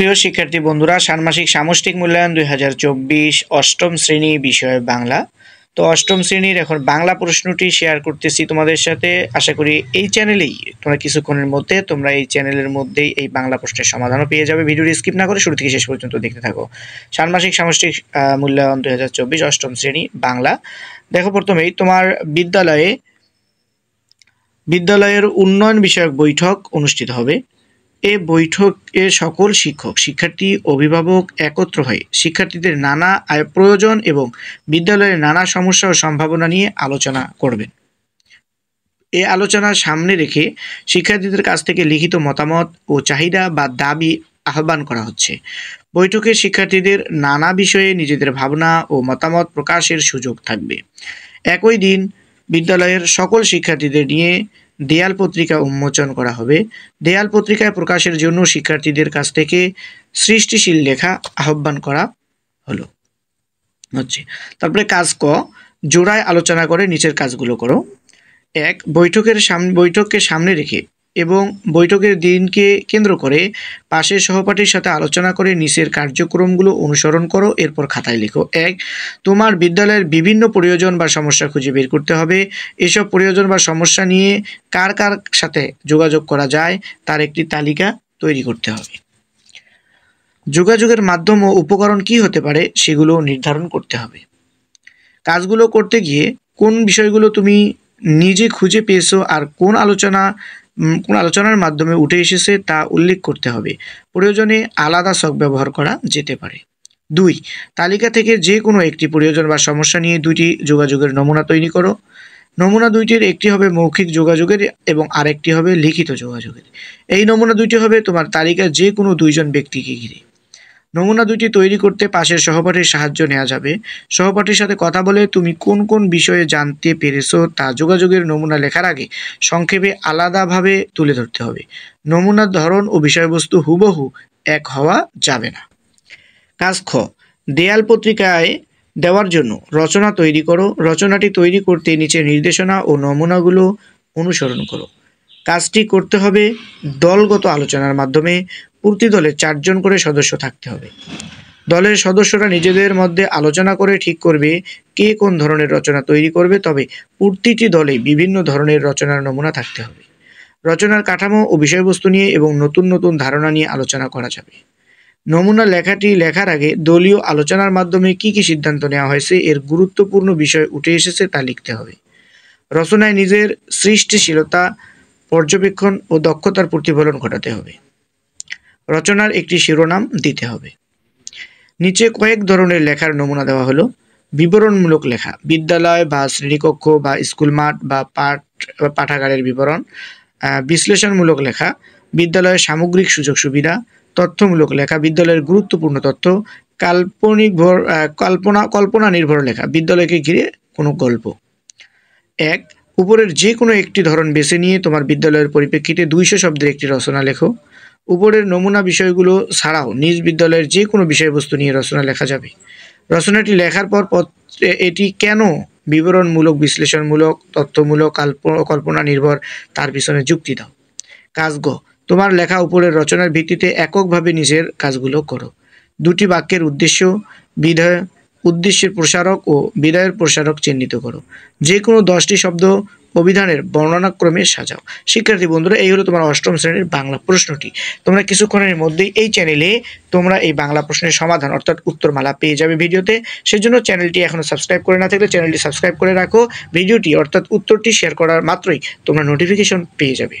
প্রিয় শিক্ষার্থী বন্ধুরা, ষান্মাসিক সামষ্টিক মূল্যায়ন 2024 অষ্টম শ্রেণী বিষয় বাংলা। তো অষ্টম শ্রেণীর এখন বাংলা প্রশ্নটি শেয়ার করতেছি তোমাদের সাথে। আশা করি এই চ্যানেলেই তোমরা কিছুক্ষণের মধ্যে এই চ্যানেলের মধ্যেই এই বাংলা প্রশ্নের সমাধানও পেয়ে যাবে। ভিডিওটি স্কিপ না করে শুরু থেকে শেষ পর্যন্ত দেখতে থাকো। ষান্মাসিক সামষ্টিক মূল্যায়ন 2024 অষ্টম শ্রেণী বাংলা। দেখো, প্রথমেই তোমার বিদ্যালয়ের উন্নয়ন বিষয়ক বৈঠক অনুষ্ঠিত হবে। এ বৈঠকে সকল শিক্ষক, শিক্ষার্থী, অভিভাবক একত্র হয়ে শিক্ষার্থীদের নানা প্রয়োজন এবং বিদ্যালয়ের নানা সমস্যা ও সম্ভাবনা নিয়ে আলোচনা করবেন। এই আলোচনা সামনে রেখে শিক্ষার্থীদের কাছ থেকে লিখিত মতামত ও চাহিদা বা দাবি আহ্বান করা হচ্ছে। বৈঠকে শিক্ষার্থীদের নানা বিষয়ে নিজেদের ভাবনা ও মতামত প্রকাশের সুযোগ থাকবে। একই দিন বিদ্যালয়ের সকল শিক্ষার্থীদের নিয়ে দেয়াল পত্রিকা উন্মোচন করা হবে। দেয়াল পত্রিকায় প্রকাশের জন্য শিক্ষার্থীদের কাছ থেকে সৃষ্টিশীল লেখা আহ্বান করা হলো হচ্ছে। তারপরে কাজ ক, জোড়ায় আলোচনা করে নিচের কাজগুলো করো। এক, বৈঠককে সামনে রেখে এবং বৈঠকের দিনকে কেন্দ্র করে পাশের সহপাঠীর সাথে আলোচনা করে নিচের কার্যক্রমগুলো অনুসরণ করো। এরপর খাতায় লেখো। এক, তোমার বিদ্যালয়ের বিভিন্ন প্রয়োজন বা সমস্যা খুঁজে বের করতে হবে। এসব প্রয়োজন বা সমস্যা নিয়ে কার কার সাথে যোগাযোগ করা যায় তার একটি তালিকা তৈরি করতে হবে। যোগাযোগের মাধ্যম ও উপকরণ কি হতে পারে সেগুলো নির্ধারণ করতে হবে। কাজগুলো করতে গিয়ে কোন বিষয়গুলো তুমি নিজে খুঁজে পেয়েছো আর কোন আলোচনার মাধ্যমে উঠে এসেছে তা উল্লেখ করতে হবে। প্রয়োজনে আলাদা ছক ব্যবহার করা যেতে পারে। 2, তালিকা থেকে যে কোনো একটি প্রয়োজন বা সমস্যা নিয়ে 2টি যোগাযোগের নমুনা তৈরি করো। নমুনা 2টির একটি হবে মৌখিক যোগাযোগের এবং আরেকটি হবে লিখিত যোগাযোগের। এই নমুনা 2টি হবে তোমার তালিকার যে কোনো 2জন ব্যক্তিকে ঘিরে। নমুনা 2টি তৈরি করতে পাশের সহপাঠীর সাহায্য নেওয়া যাবে। সহপাঠীর সাথে কথা বলে তুমি কোন কোন বিষয়ে জানতে পেরেছো তা যোগাযোগের নমুনা লেখার আগে সংক্ষেপে আলাদাভাবে তুলে ধরতে হবে। নমুনার ধরন ও বিষয়বস্তু হুবহু এক হওয়া যাবে না। কাজ খ, দেয়াল পত্রিকায় দেওয়ার জন্য রচনা তৈরি করো। রচনাটি তৈরি করতে নিচের নির্দেশনা ও নমুনাগুলো অনুসরণ করো। কাজটি করতে হবে দলগত আলোচনার মাধ্যমে। প্রতি দলে 4 জন করে সদস্য থাকতে হবে। দলের সদস্যরা নিজেদের মধ্যে আলোচনা করে ঠিক করবে কে কোন ধরনের রচনা তৈরি করবে। তবে প্রতিটি দলে বিভিন্ন ধরনের রচনার নমুনা থাকতে হবে। রচনার কাঠামো ও বিষয়বস্তু নিয়ে এবং নতুন নতুন ধারণা নিয়ে আলোচনা করা যাবে। নমুনা লেখাটি লেখার আগে দলীয় আলোচনার মাধ্যমে কি কি সিদ্ধান্ত নেওয়া হয়েছে এর গুরুত্বপূর্ণ বিষয় উঠে এসেছে তা লিখতে হবে। রচনায় নিজের সৃষ্টিশীলতা, পর্যবেক্ষণ ও দক্ষতার প্রতিফলন ঘটাতে হবে। রচনার একটি শিরোনাম দিতে হবে। নিচে কয়েক ধরনের লেখার নমুনা দেওয়া হলো। বিবরণমূলক লেখা, বিদ্যালয় বা শ্রেণীকক্ষ বা স্কুল মাঠ বা পাঠাগারের বিবরণ। বিশ্লেষণমূলক লেখা, বিদ্যালয়ের সামগ্রিক সুযোগ সুবিধা। তথ্যমূলক লেখা, বিদ্যালয়ের গুরুত্বপূর্ণ তথ্য। কল্পনা নির্ভর লেখা, বিদ্যালয়কে ঘিরে কোনো গল্প। 1, উপরের যে কোনো একটি ধরন বেছে নিয়ে তোমার বিদ্যালয়ের পরিপ্রেক্ষিতে 200 শব্দের একটি রচনা লেখো। উপরের নমুনা বিষয়গুলো ছাড়াও নিজ বিদ্যালয়ের যে কোনো বিষয়বস্তু নিয়ে রচনা লেখা যাবে। রচনাটি লেখার পর এটি কেন বিবরণমূলক, বিশ্লেষণমূলক, তথ্যমূলক, কল্পনা নির্ভর তার পিছনে যুক্তি দাও। কাজ গ, তোমার লেখা উপরের রচনার ভিত্তিতে এককভাবে নিজের কাজগুলো করো। 2টি বাক্যের উদ্দেশ্যের প্রসারক ও বিদায়ের প্রসারক চিহ্নিত করো। যে কোনো 10টি শব্দ অভিধানের বর্ণনাক্রমে সাজাও। শিক্ষার্থী বন্ধুরা, এই হলো তোমার অষ্টম শ্রেণীর বাংলা প্রশ্নটি। তোমরা কিছুক্ষণের মধ্যেই এই চ্যানেলে তোমরা এই বাংলা প্রশ্নের সমাধান অর্থাৎ উত্তরমালা পেয়ে যাবে ভিডিওতে। সেজন্য চ্যানেলটি এখনো সাবস্ক্রাইব করে না থাকলে চ্যানেলটি সাবস্ক্রাইব করে রাখো। ভিডিওটি অর্থাৎ উত্তরটি শেয়ার করার মাত্রই তোমরা নোটিফিকেশন পেয়ে যাবে।